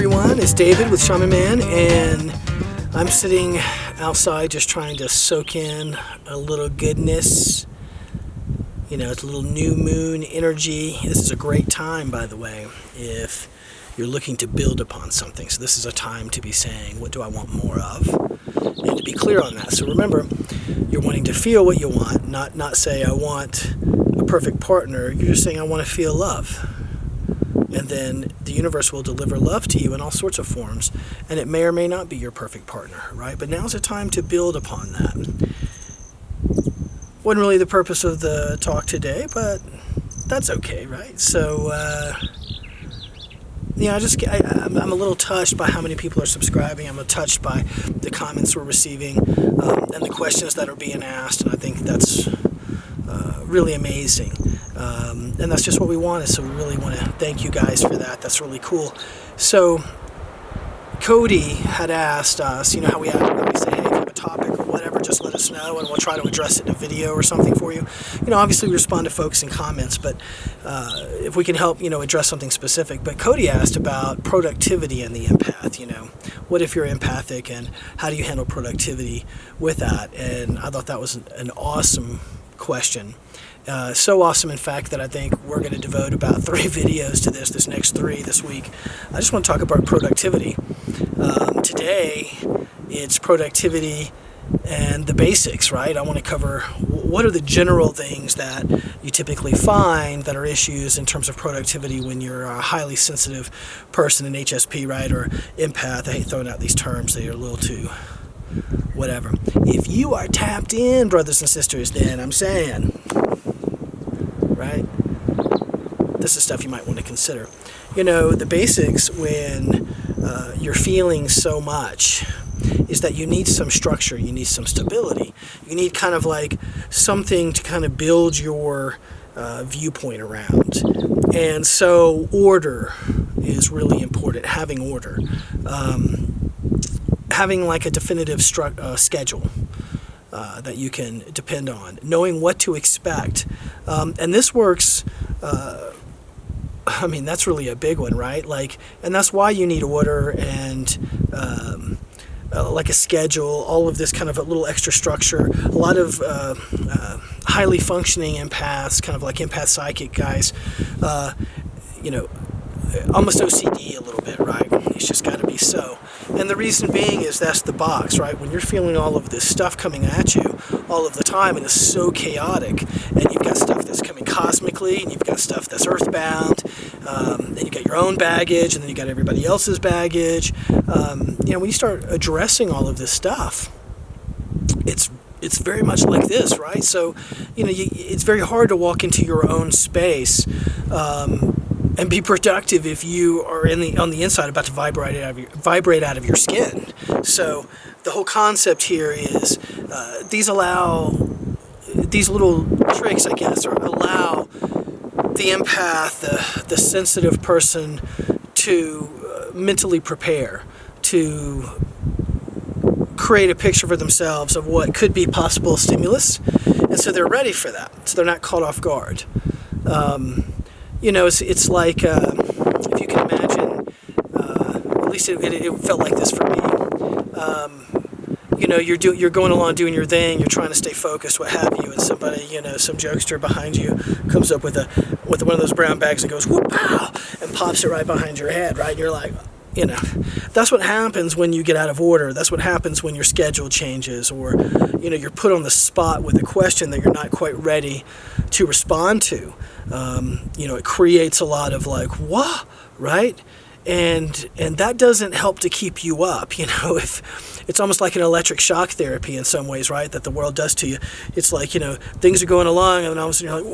everyone, it's David with Shaman Man, and I'm sitting outside just trying to soak in a little goodness. You know, it's a little new moon energy. This is a great time, by the way, if you're looking to build upon something. So this is a time to be saying, what do I want more of? And to be clear on that. So remember, you're wanting to feel what you want, not say, I want a perfect partner. You're just saying, I want to feel love. And then the universe will deliver love to you in all sorts of forms. And it may or may not be your perfect partner, right? But now's the time to build upon that. Wasn't really the purpose of the talk today, but that's okay, right? So, I'm a little touched by how many people are subscribing. I'm touched by the comments we're receiving and the questions that are being asked. And I think that's really amazing. And that's just what we wanted, so we really want to thank you guys for that. That's really cool. So Cody had asked us, you know how we say, hey, if you have a topic or whatever, just let us know and we'll try to address it in a video or something for you. You know, obviously we respond to folks in comments, but if we can help, address something specific. But Cody asked about productivity and the empath, what if you're empathic and how do you handle productivity with that? And I thought that was an awesome question. So awesome, in fact, that I think we're going to devote about 3 videos to this next 3 this week. I just want to talk about productivity. Today, it's productivity and the basics, right? I want to cover what are the general things that you typically find that are issues in terms of productivity when you're a highly sensitive person, an HSP, right, or empath. I hate throwing out these terms. They are a little too whatever. If you are tapped in, brothers and sisters, then I'm saying, right? This is stuff you might want to consider. The basics when you're feeling so much is that you need some structure, you need some stability. You need kind of like something to kind of build your viewpoint around. And so order is really important, having order. Having like a definitive schedule that you can depend on, knowing what to expect. And this works, that's really a big one, right? And that's why you need order and like a schedule, all of this kind of a little extra structure. A lot of highly functioning empaths, kind of like empath psychic guys, almost OCD a little bit, right? It's just got to be so. And the reason being is that's the box, right? When you're feeling all of this stuff coming at you all of the time and it's so chaotic, and you've got stuff that's coming cosmically, and you've got stuff that's earthbound, and you've got your own baggage, and then you've got everybody else's baggage. When you start addressing all of this stuff, it's very much like this, right? So, it's very hard to walk into your own space and be productive if you are on the inside about to vibrate out of your skin. So the whole concept here is these little tricks, I guess, allow the empath, the sensitive person, to mentally prepare, to create a picture for themselves of what could be possible stimulus, and so they're ready for that, so they're not caught off guard. It's like, if you can imagine, at least it felt like this for me. You're going along doing your thing, you're trying to stay focused, what have you, and somebody, some jokester behind you comes up with one of those brown bags and goes, whoop, pow, and pops it right behind your head, right? And you're like, that's what happens when you get out of order. That's what happens when your schedule changes, or, you're put on the spot with a question that you're not quite ready to respond to. It creates a lot of like, what, right? And that doesn't help to keep you up. If it's almost like an electric shock therapy in some ways, right? That the world does to you. It's like, things are going along, and then all of a sudden you're like,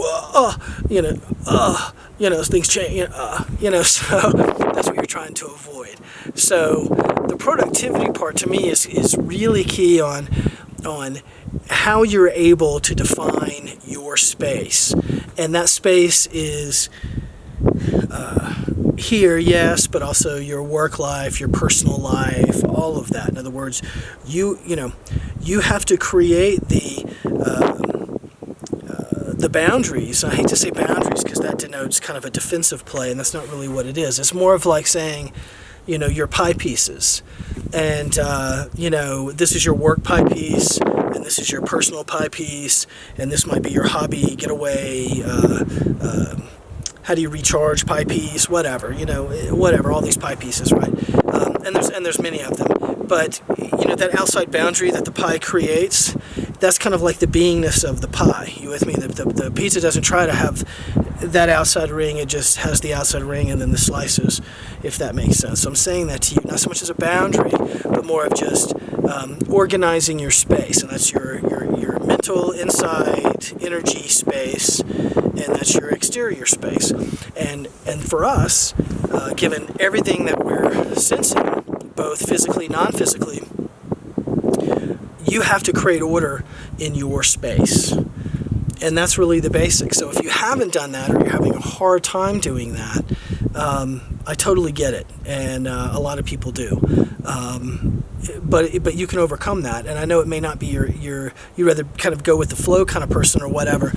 whoa, things change, so that's what you're trying to avoid. So the productivity part to me is really key on how you're able to define your space. And that space is here, yes, but also your work life, your personal life, all of that. In other words, you have to create the boundaries. I hate to say boundaries because that denotes kind of a defensive play, and that's not really what it is. It's more of like saying, your pie pieces. And, this is your work pie piece, and this is your personal pie piece, and this might be your hobby, getaway, how do you recharge pie piece, whatever, all these pie pieces, right? And there's many of them. But, that outside boundary that the pie creates, that's kind of like the beingness of the pie. You with me? The pizza doesn't try to have that outside ring, it just has the outside ring and then the slices, if that makes sense. So I'm saying that to you, not so much as a boundary, but more of just organizing your space, and that's your mental inside energy space, and that's your exterior space. And for us, given everything that we're sensing, both physically, non-physically, you have to create order in your space. And that's really the basics. So if you haven't done that, or you're having a hard time doing that, I totally get it, and a lot of people do. But you can overcome that. And I know it may not be you rather kind of go with the flow kind of person or whatever.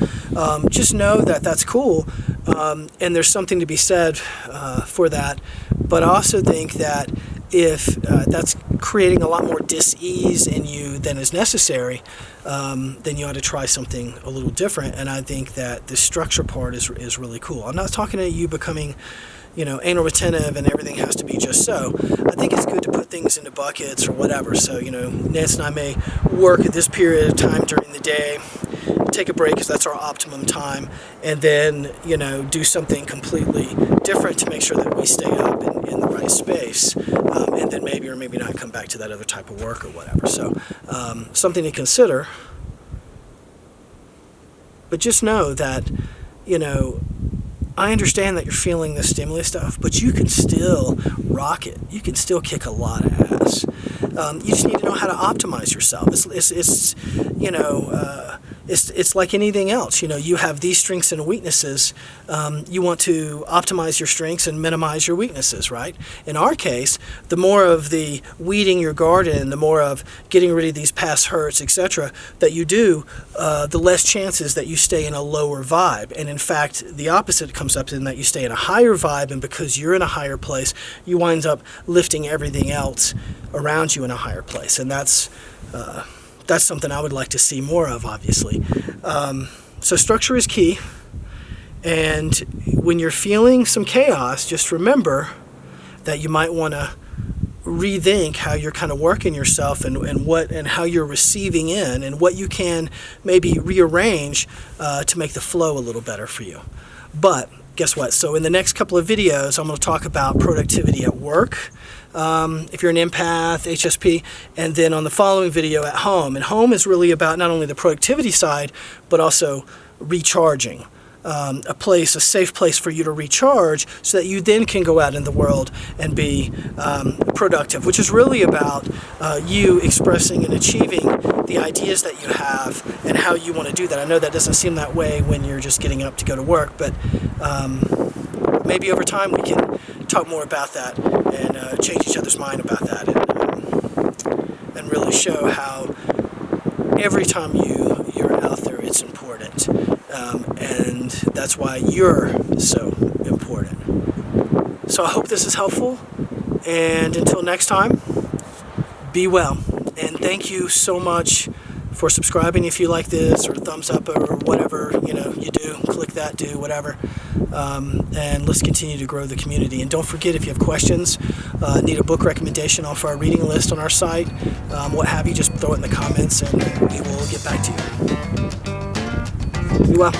Just know that that's cool, and there's something to be said for that. But I also think that if that's creating a lot more dis-ease in you than is necessary, then you ought to try something a little different. And I think that the structure part is really cool. I'm not talking about you becoming, anal retentive and everything has to be just so. I think it's good to put things into buckets or whatever. So, Nance and I may work at this period of time during the day, take a break because that's our optimum time, and then, do something completely different to make sure that we stay up in the right space, and then maybe or maybe not come back to that other type of work or whatever. So something to consider. But just know that, I understand that you're feeling the stimulus stuff, but you can still rock it. You can still kick a lot of ass. You just need to know how to optimize yourself. It's like anything else. You have these strengths and weaknesses. You want to optimize your strengths and minimize your weaknesses, right? In our case, the more of the weeding your garden, the more of getting rid of these past hurts, etc., that you do, the less chances that you stay in a lower vibe. And in fact, the opposite comes up in that you stay in a higher vibe, and because you're in a higher place, you wind up lifting everything else around you in a higher place. And that's something I would like to see more of, obviously. So structure is key. And when you're feeling some chaos, just remember that you might want to rethink how you're kind of working yourself and how you're receiving in, and what you can maybe rearrange to make the flow a little better for you. But guess what? So in the next couple of videos, I'm going to talk about productivity at work, if you're an empath, HSP, and then on the following video at home. And home is really about not only the productivity side, but also recharging. A safe place for you to recharge, so that you then can go out in the world and be productive, which is really about you expressing and achieving the ideas that you have and how you want to do that. I know that doesn't seem that way when you're just getting up to go to work, but maybe over time we can talk more about that and change each other's mind about that, and really show how every time you're out there, it's important. And that's why you're so important. So I hope this is helpful. And until next time, be well. And thank you so much for subscribing if you like this, or thumbs up, or whatever you do. Click that, do whatever. And let's continue to grow the community. And don't forget, if you have questions, need a book recommendation off our reading list on our site, what have you, just throw it in the comments and we will get back to you. Be well.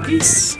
Peace.